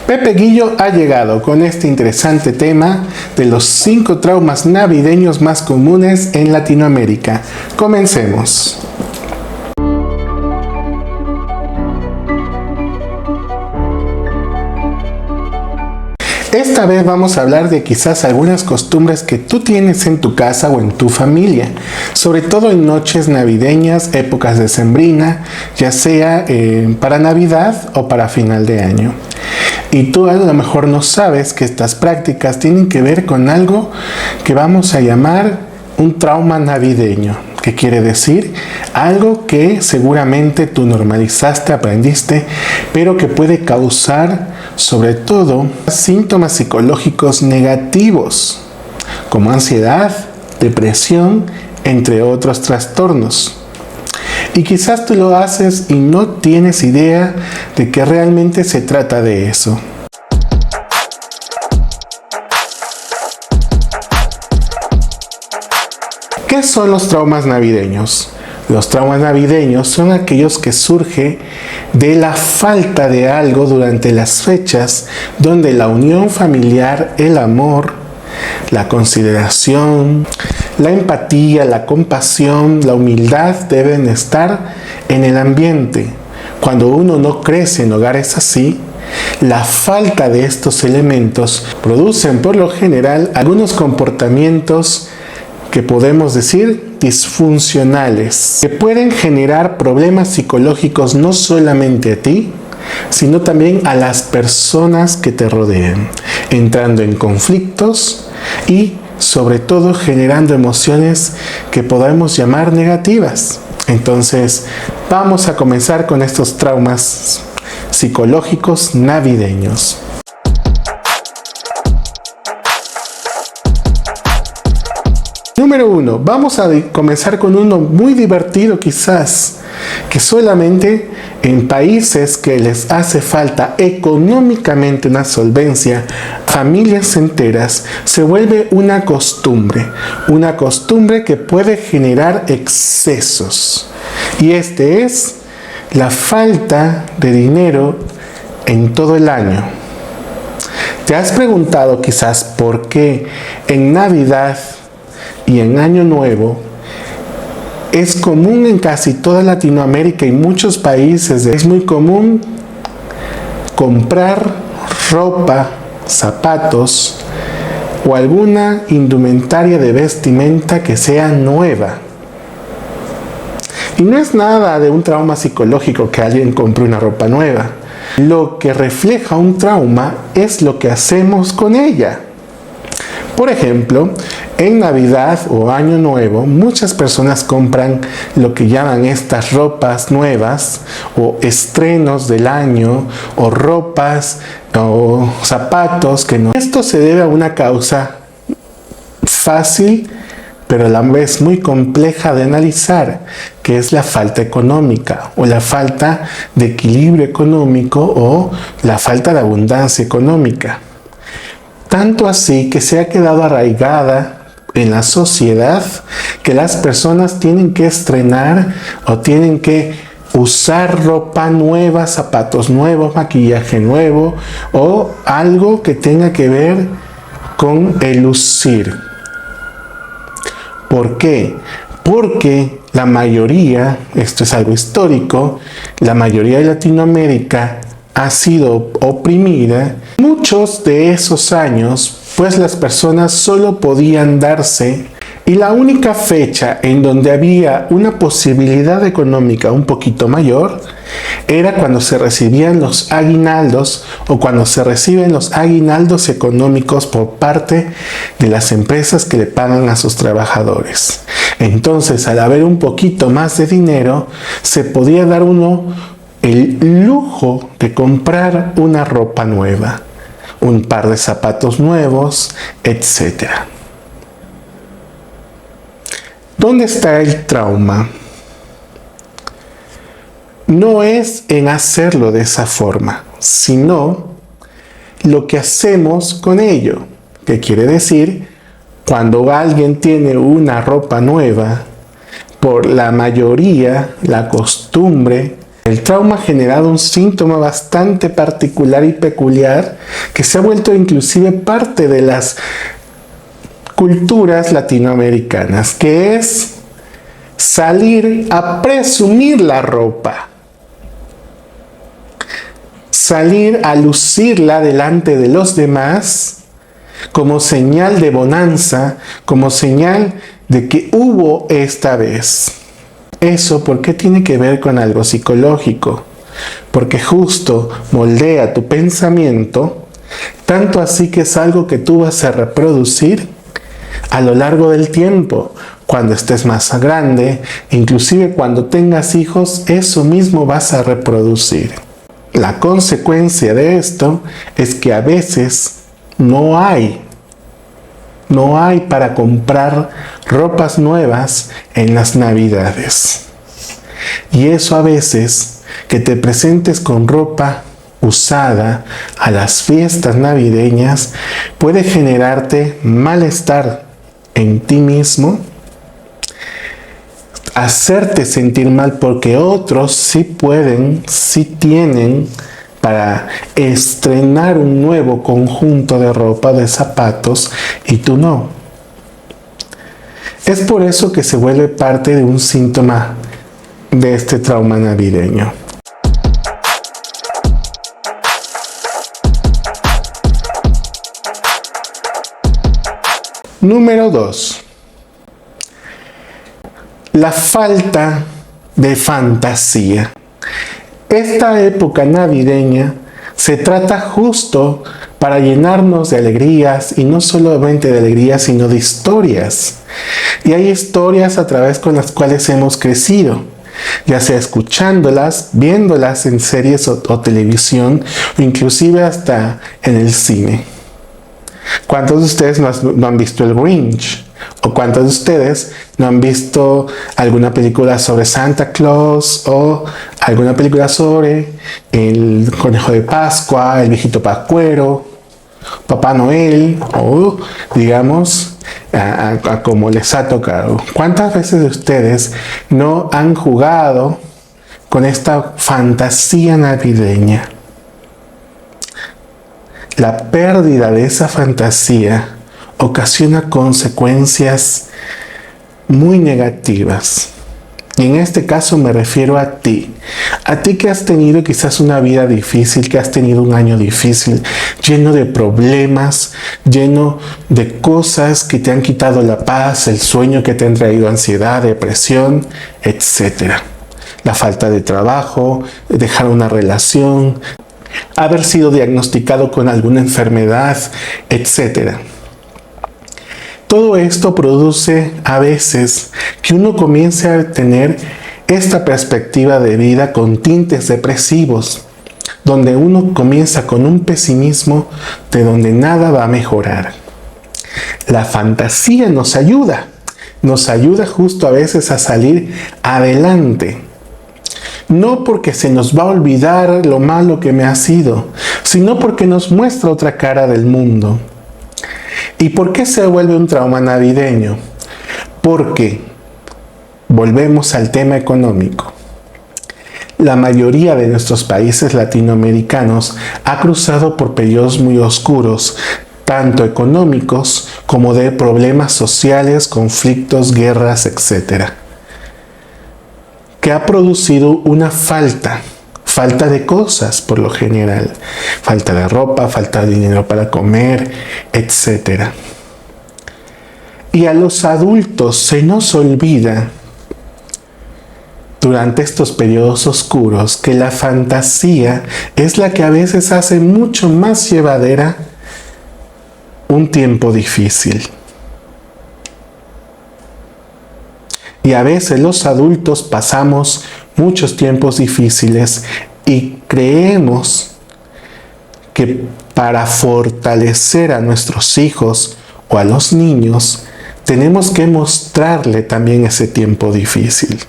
Pepe Grillo ha llegado con este interesante tema de los 5 traumas navideños más comunes en Latinoamérica. Comencemos. Esta vez vamos a hablar de quizás algunas costumbres que tú tienes en tu casa o en tu familia, sobre todo en noches navideñas, épocas decembrina, ya sea para Navidad o para final de año. Y tú a lo mejor no sabes que estas prácticas tienen que ver con algo que vamos a llamar un trauma navideño. ¿Qué quiere decir? Algo que seguramente tú normalizaste, aprendiste, pero que puede causar sobre todo síntomas psicológicos negativos, como ansiedad, depresión, entre otros trastornos. Y quizás tú lo haces y no tienes idea de que realmente se trata de eso. ¿Qué son los traumas navideños? Los traumas navideños son aquellos que surgen de la falta de algo durante las fechas donde la unión familiar, el amor, la consideración, la empatía, la compasión, la humildad deben estar en el ambiente. Cuando uno no crece en hogares así, la falta de estos elementos producen por lo general algunos comportamientos que podemos decir disfuncionales, que pueden generar problemas psicológicos no solamente a ti, sino también a las personas que te rodean, entrando en conflictos y sobre todo generando emociones que podemos llamar negativas. Entonces, vamos a comenzar con estos traumas psicológicos navideños. Número 1, vamos a comenzar con uno muy divertido quizás, que solamente en países que les hace falta económicamente una solvencia, familias enteras, se vuelve una costumbre que puede generar excesos. Y este es la falta de dinero en todo el año. ¿Te has preguntado quizás por qué en Navidad y en Año Nuevo es común en casi toda Latinoamérica y muchos países? Es muy común comprar ropa, zapatos o alguna indumentaria de vestimenta que sea nueva. Y no es nada de un trauma psicológico que alguien compre una ropa nueva. Lo que refleja un trauma es lo que hacemos con ella. Por ejemplo, en Navidad o Año Nuevo, muchas personas compran lo que llaman estas ropas nuevas o estrenos del año o ropas o zapatos que no. Esto se debe a una causa fácil, pero a la vez muy compleja de analizar, que es la falta económica o la falta de equilibrio económico o la falta de abundancia económica. Tanto así que se ha quedado arraigada en la sociedad que las personas tienen que estrenar o tienen que usar ropa nueva, zapatos nuevos, maquillaje nuevo o algo que tenga que ver con el lucir. ¿Por qué? Porque la mayoría, esto es algo histórico, la mayoría de Latinoamérica ha sido oprimida. Muchos de esos años, pues las personas solo podían darse, y la única fecha en donde había una posibilidad económica un poquito mayor era cuando se recibían los aguinaldos o cuando se reciben los aguinaldos económicos por parte de las empresas que le pagan a sus trabajadores. Entonces, al haber un poquito más de dinero, se podía dar uno el lujo de comprar una ropa nueva, un par de zapatos nuevos, etc. ¿Dónde está el trauma? No es en hacerlo de esa forma, sino lo que hacemos con ello. ¿Qué quiere decir? Cuando alguien tiene una ropa nueva, por la mayoría, la costumbre El trauma ha generado un síntoma bastante particular y peculiar que se ha vuelto inclusive parte de las culturas latinoamericanas, que es salir a presumir la ropa, salir a lucirla delante de los demás como señal de bonanza, como señal de que hubo esta vez. ¿Eso por qué tiene que ver con algo psicológico? Porque justo moldea tu pensamiento, tanto así que es algo que tú vas a reproducir a lo largo del tiempo. Cuando estés más grande, inclusive cuando tengas hijos, eso mismo vas a reproducir. La consecuencia de esto es que a veces no hay para comprar ropas nuevas en las Navidades. Y eso a veces, que te presentes con ropa usada a las fiestas navideñas, puede generarte malestar en ti mismo, hacerte sentir mal porque otros sí pueden, sí tienen para estrenar un nuevo conjunto de ropa, de zapatos, y tú no. Es por eso que se vuelve parte de un síntoma de este trauma navideño. Número 2. La falta de fantasía. Esta época navideña se trata justo para llenarnos de alegrías, y no solamente de alegrías, sino de historias. Y hay historias a través con las cuales hemos crecido, ya sea escuchándolas, viéndolas en series o televisión, o inclusive hasta en el cine. ¿Cuántos de ustedes no han visto el Grinch? ¿O cuántos de ustedes no han visto alguna película sobre Santa Claus o alguna película sobre el conejo de Pascua, el viejito pascuero, Papá Noel, o digamos, a como les ha tocado? ¿Cuántas veces de ustedes no han jugado con esta fantasía navideña? La pérdida de esa fantasía ocasiona consecuencias muy negativas. Y en este caso me refiero a ti que has tenido quizás una vida difícil, que has tenido un año difícil, lleno de problemas, lleno de cosas que te han quitado la paz, el sueño, que te han traído ansiedad, depresión, etc. La falta de trabajo, dejar una relación, haber sido diagnosticado con alguna enfermedad, etc. Todo esto produce a veces que uno comience a tener esta perspectiva de vida con tintes depresivos, donde uno comienza con un pesimismo de donde nada va a mejorar. La fantasía nos ayuda justo a veces a salir adelante. No porque se nos va a olvidar lo malo que me ha sido, sino porque nos muestra otra cara del mundo. ¿Y por qué se vuelve un trauma navideño? Porque volvemos al tema económico. La mayoría de nuestros países latinoamericanos ha cruzado por periodos muy oscuros, tanto económicos como de problemas sociales, conflictos, guerras, etc., que ha producido una falta de cosas por lo general, falta de ropa, falta de dinero para comer, etc. Y a los adultos se nos olvida durante estos periodos oscuros que la fantasía es la que a veces hace mucho más llevadera un tiempo difícil. Y a veces los adultos pasamos muchos tiempos difíciles y creemos que para fortalecer a nuestros hijos o a los niños tenemos que mostrarle también ese tiempo difícil.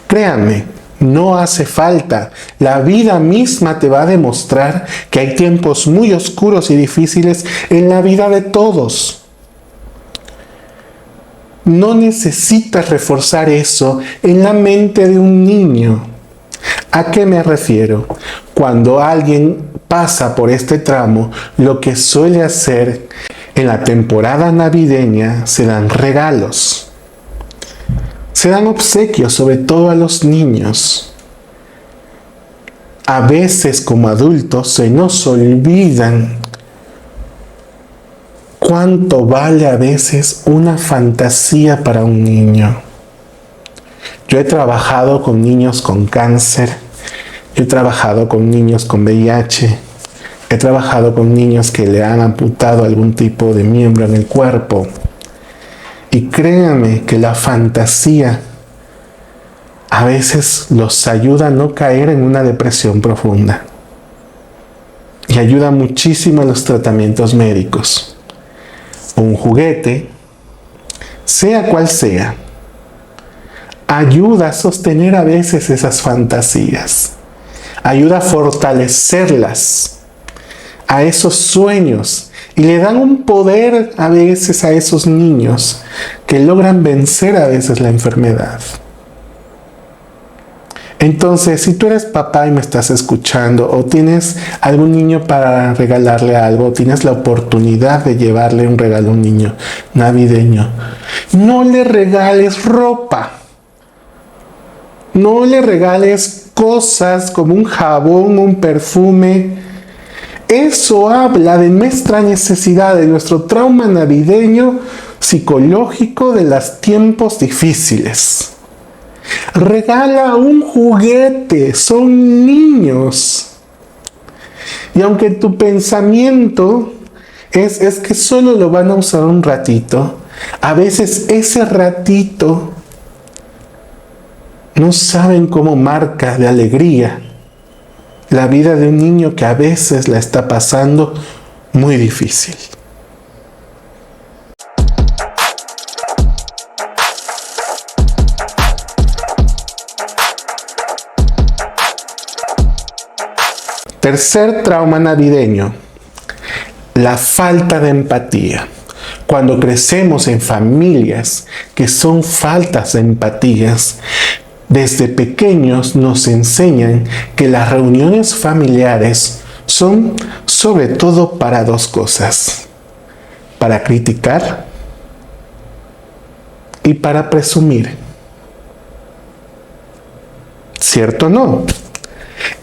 Créanme, no hace falta. La vida misma te va a demostrar que hay tiempos muy oscuros y difíciles en la vida de todos. No necesitas reforzar eso en la mente de un niño. ¿A qué me refiero? Cuando alguien pasa por este tramo, lo que suele hacer en la temporada navideña se dan regalos, se dan obsequios, sobre todo a los niños. A veces como adultos se nos olvidan cuánto vale a veces una fantasía para un niño. Yo he trabajado con niños con cáncer, he trabajado con niños con VIH, he trabajado con niños que le han amputado algún tipo de miembro en el cuerpo. Y créanme que la fantasía a veces los ayuda a no caer en una depresión profunda. Y ayuda muchísimo a los tratamientos médicos. Un juguete, sea cual sea, ayuda a sostener a veces esas fantasías. Ayuda a fortalecerlas, a esos sueños. Y le dan un poder a veces a esos niños que logran vencer a veces la enfermedad. Entonces, si tú eres papá y me estás escuchando, o tienes algún niño para regalarle algo, o tienes la oportunidad de llevarle un regalo a un niño navideño, no le regales ropa. No le regales cosas como un jabón, un perfume. Eso habla de nuestra necesidad, de nuestro trauma navideño psicológico de los tiempos difíciles. Regala un juguete, son niños. Y aunque tu pensamiento es que solo lo van a usar un ratito, a veces ese ratito no saben cómo marca de alegría la vida de un niño que a veces la está pasando muy difícil. Tercer trauma navideño, la falta de empatía. Cuando crecemos en familias que son faltas de empatías, desde pequeños nos enseñan que las reuniones familiares son sobre todo para dos cosas: para criticar y para presumir. ¿Cierto o no?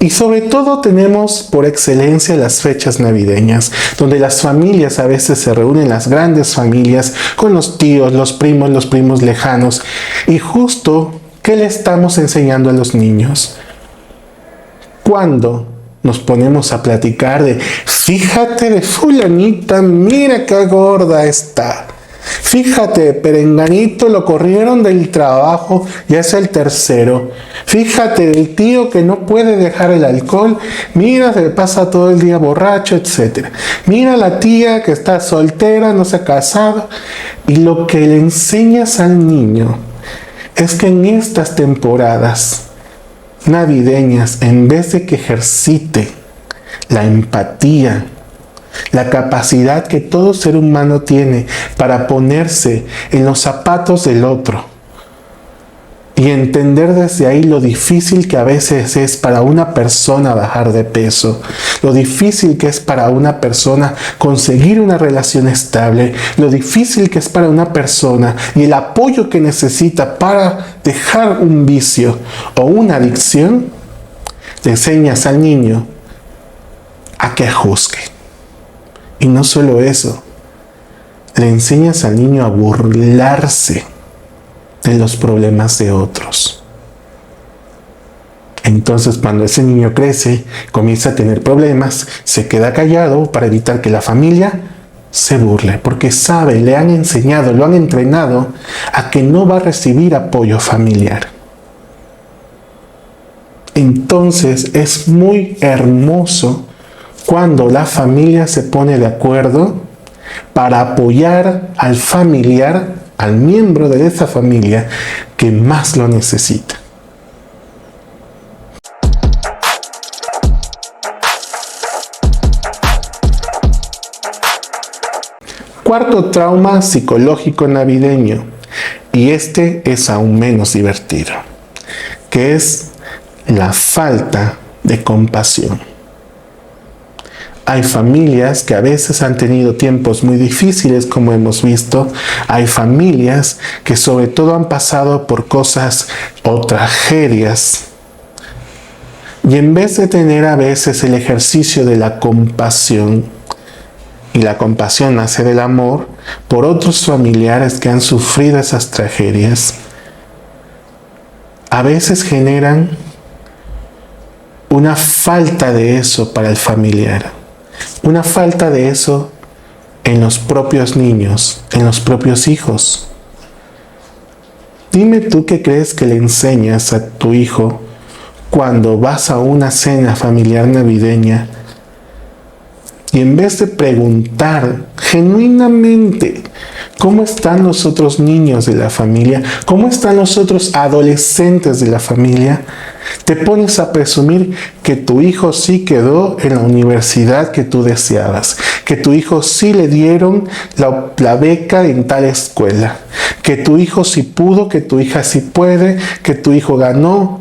Y sobre todo tenemos por excelencia las fechas navideñas, donde las familias a veces se reúnen, las grandes familias, con los tíos, los primos lejanos. Y justo, ¿qué le estamos enseñando a los niños? Cuando nos ponemos a platicar de, fíjate de fulanita, mira qué gorda está. Fíjate, perenganito lo corrieron del trabajo, ya es el tercero. Fíjate del tío que no puede dejar el alcohol, mira, se le pasa todo el día borracho, etc. Mira la tía que está soltera, no se ha casado. Y lo que le enseñas al niño es que en estas temporadas navideñas, en vez de que ejercite la empatía, la capacidad que todo ser humano tiene para ponerse en los zapatos del otro y entender desde ahí lo difícil que a veces es para una persona bajar de peso, lo difícil que es para una persona conseguir una relación estable, lo difícil que es para una persona y el apoyo que necesita para dejar un vicio o una adicción, le enseñas al niño a que juzgue. Y no solo eso, le enseñas al niño a burlarse de los problemas de otros. Entonces, cuando ese niño crece, comienza a tener problemas, se queda callado para evitar que la familia se burle, porque sabe, le han enseñado, lo han entrenado a que no va a recibir apoyo familiar. Entonces, es muy hermoso cuando la familia se pone de acuerdo para apoyar al familiar, al miembro de esa familia que más lo necesita. Cuarto trauma psicológico navideño, y este es aún menos divertido, que es la falta de compasión. Hay familias que a veces han tenido tiempos muy difíciles, como hemos visto. Hay familias que sobre todo han pasado por cosas o tragedias. Y en vez de tener a veces el ejercicio de la compasión, y la compasión nace del amor por otros familiares que han sufrido esas tragedias, a veces generan una falta de eso para el familiar. Una falta de eso en los propios niños, en los propios hijos. Dime tú qué crees que le enseñas a tu hijo cuando vas a una cena familiar navideña y en vez de preguntar genuinamente cómo están los otros niños de la familia, cómo están los otros adolescentes de la familia, te pones a presumir que tu hijo sí quedó en la universidad que tú deseabas, que tu hijo sí le dieron la beca en tal escuela, que tu hijo sí pudo, que tu hija sí puede, que tu hijo ganó.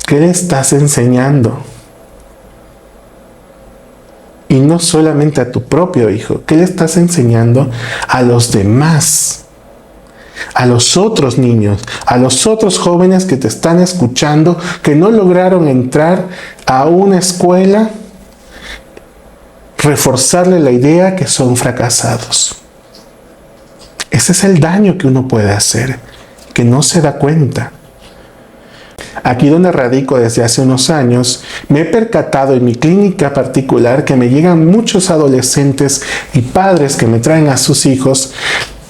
¿Qué le estás enseñando? Y no solamente a tu propio hijo, ¿qué le estás enseñando a los demás? A los otros niños, a los otros jóvenes que te están escuchando, que no lograron entrar a una escuela, reforzarle la idea que son fracasados. Ese es el daño que uno puede hacer, que no se da cuenta. Aquí donde radico desde hace unos años, me he percatado en mi clínica particular que me llegan muchos adolescentes y padres que me traen a sus hijos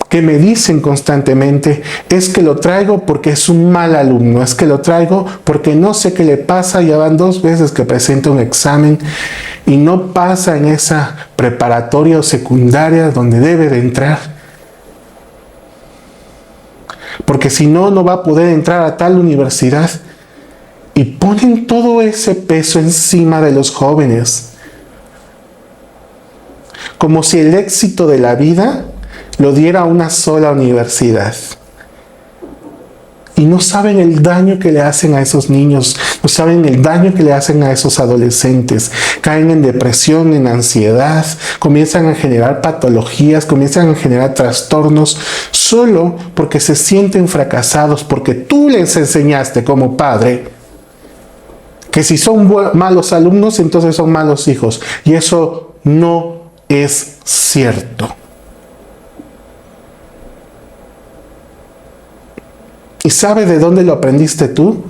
que me dicen constantemente, es que lo traigo porque es un mal alumno, es que lo traigo porque no sé qué le pasa, ya van 2 veces que presenta un examen y no pasa en esa preparatoria o secundaria donde debe de entrar. Porque si no, no va a poder entrar a tal universidad. Y ponen todo ese peso encima de los jóvenes. Como si el éxito de la vida lo diera una sola universidad. Y no saben el daño que le hacen a esos niños, no saben el daño que le hacen a esos adolescentes. Caen en depresión, en ansiedad, comienzan a generar patologías, comienzan a generar trastornos, solo porque se sienten fracasados, porque tú les enseñaste como padre que si son malos alumnos, entonces son malos hijos. Y eso no es cierto. ¿Y sabe de dónde lo aprendiste tú?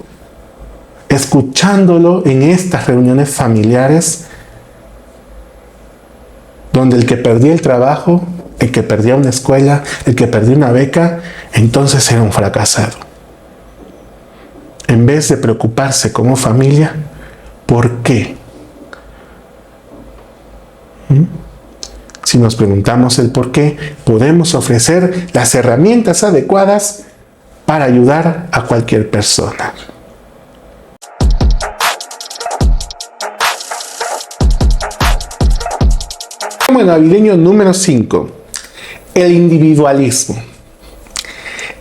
Escuchándolo en estas reuniones familiares, donde el que perdía el trabajo, el que perdía una escuela, el que perdía una beca, entonces era un fracasado. En vez de preocuparse como familia, ¿por qué? Si nos preguntamos el por qué, podemos ofrecer las herramientas adecuadas para ayudar a cualquier persona. Tema navideño número 5. El individualismo.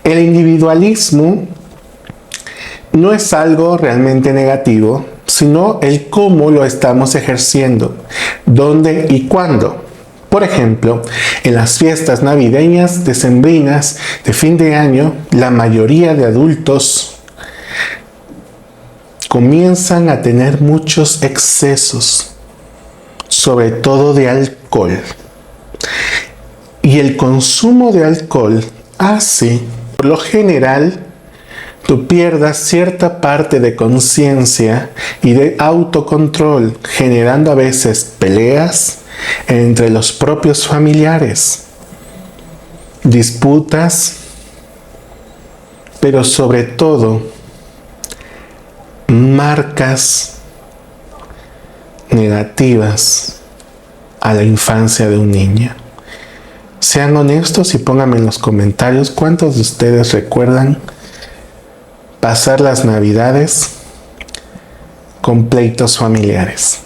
El individualismo no es algo realmente negativo, sino el cómo lo estamos ejerciendo, dónde y cuándo. Por ejemplo, en las fiestas navideñas, decembrinas, de fin de año, la mayoría de adultos comienzan a tener muchos excesos, sobre todo de alcohol. Y el consumo de alcohol hace, por lo general, tú pierdas cierta parte de conciencia y de autocontrol, generando a veces peleas entre los propios familiares, disputas, pero sobre todo marcas negativas a la infancia de un niño. Sean honestos y pónganme en los comentarios cuántos de ustedes recuerdan pasar las Navidades con pleitos familiares,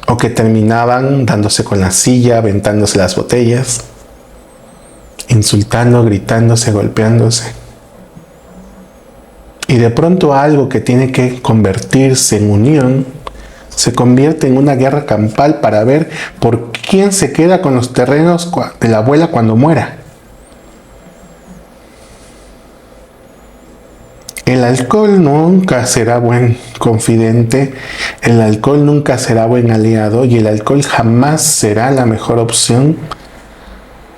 o que terminaban dándose con la silla, aventándose las botellas, insultando, gritándose, golpeándose. Y de pronto algo que tiene que convertirse en unión se convierte en una guerra campal para ver por quién se queda con los terrenos de la abuela cuando muera. El alcohol nunca será buen confidente, el alcohol nunca será buen aliado y el alcohol jamás será la mejor opción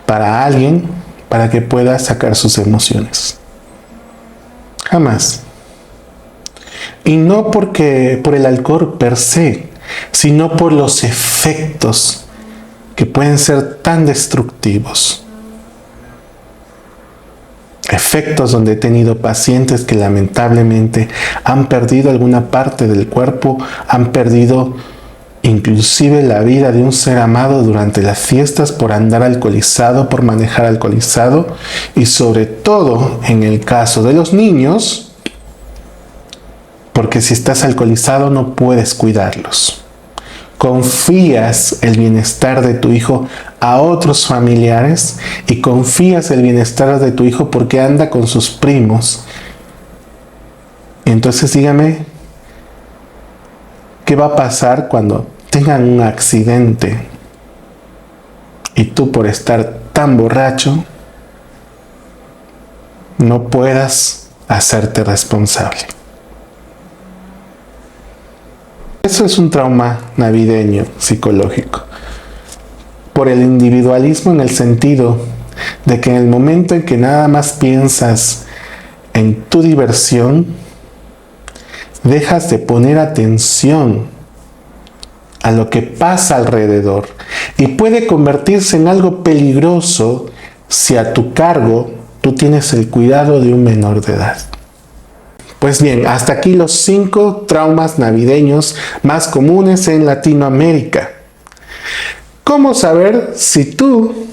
para alguien para que pueda sacar sus emociones. Jamás. Y no por el alcohol per se, sino por los efectos que pueden ser tan destructivos. Efectos donde he tenido pacientes que lamentablemente han perdido alguna parte del cuerpo, han perdido inclusive la vida de un ser amado durante las fiestas por andar alcoholizado, por manejar alcoholizado, y sobre todo en el caso de los niños, porque si estás alcoholizado no puedes cuidarlos. Confías el bienestar de tu hijo a otros familiares y confías el bienestar de tu hijo porque anda con sus primos. Entonces dígame, ¿qué va a pasar cuando tengan un accidente y tú por estar tan borracho no puedas hacerte responsable? Eso es un trauma navideño psicológico. Por el individualismo, en el sentido de que en el momento en que nada más piensas en tu diversión, dejas de poner atención a lo que pasa alrededor y puede convertirse en algo peligroso si a tu cargo tú tienes el cuidado de un menor de edad. Pues bien, hasta aquí los 5 traumas navideños más comunes en Latinoamérica. ¿Cómo saber si tú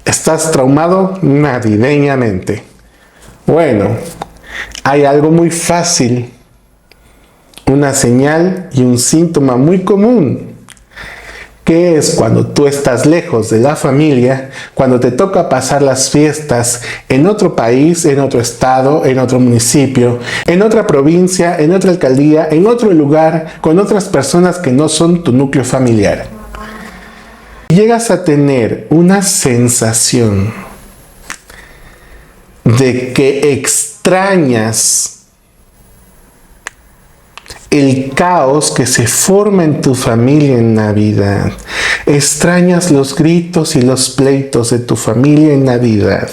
estás traumado navideñamente? Bueno, hay algo muy fácil, una señal y un síntoma muy común, que es cuando tú estás lejos de la familia, cuando te toca pasar las fiestas en otro país, en otro estado, en otro municipio, en otra provincia, en otra alcaldía, en otro lugar, con otras personas que no son tu núcleo familiar. Llegas a tener una sensación de que extrañas el caos que se forma en tu familia en Navidad. Extrañas los gritos y los pleitos de tu familia en Navidad.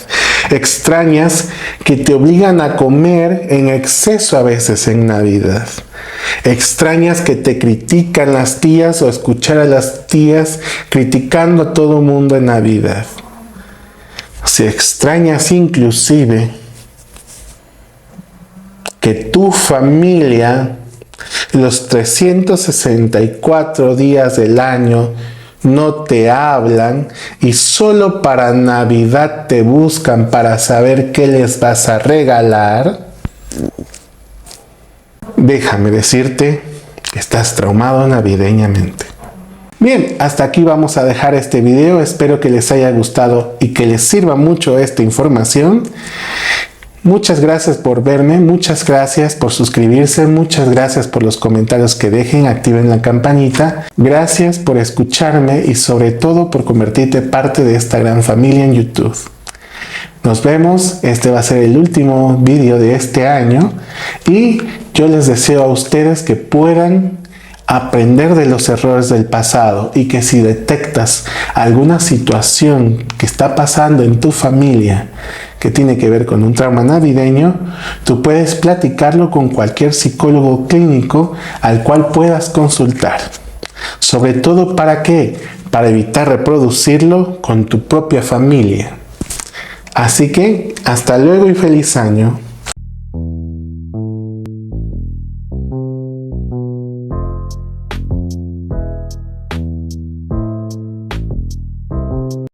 Extrañas que te obligan a comer en exceso a veces en Navidad. Extrañas que te critican las tías o escuchar a las tías criticando a todo mundo en Navidad. Si extrañas inclusive que tu familia los 364 días del año no te hablan y solo para Navidad te buscan para saber qué les vas a regalar, déjame decirte que estás traumado navideñamente. Bien, hasta aquí vamos a dejar este video. Espero que les haya gustado y que les sirva mucho esta información. Muchas gracias por verme, muchas gracias por suscribirse, muchas gracias por los comentarios que dejen, activen la campanita. Gracias por escucharme y sobre todo por convertirte parte de esta gran familia en YouTube. Nos vemos, este va a ser el último video de este año y yo les deseo a ustedes que puedan aprender de los errores del pasado y que si detectas alguna situación que está pasando en tu familia que tiene que ver con un trauma navideño, tú puedes platicarlo con cualquier psicólogo clínico al cual puedas consultar. Sobre todo, ¿para qué? Para evitar reproducirlo con tu propia familia. Así que, hasta luego y feliz año.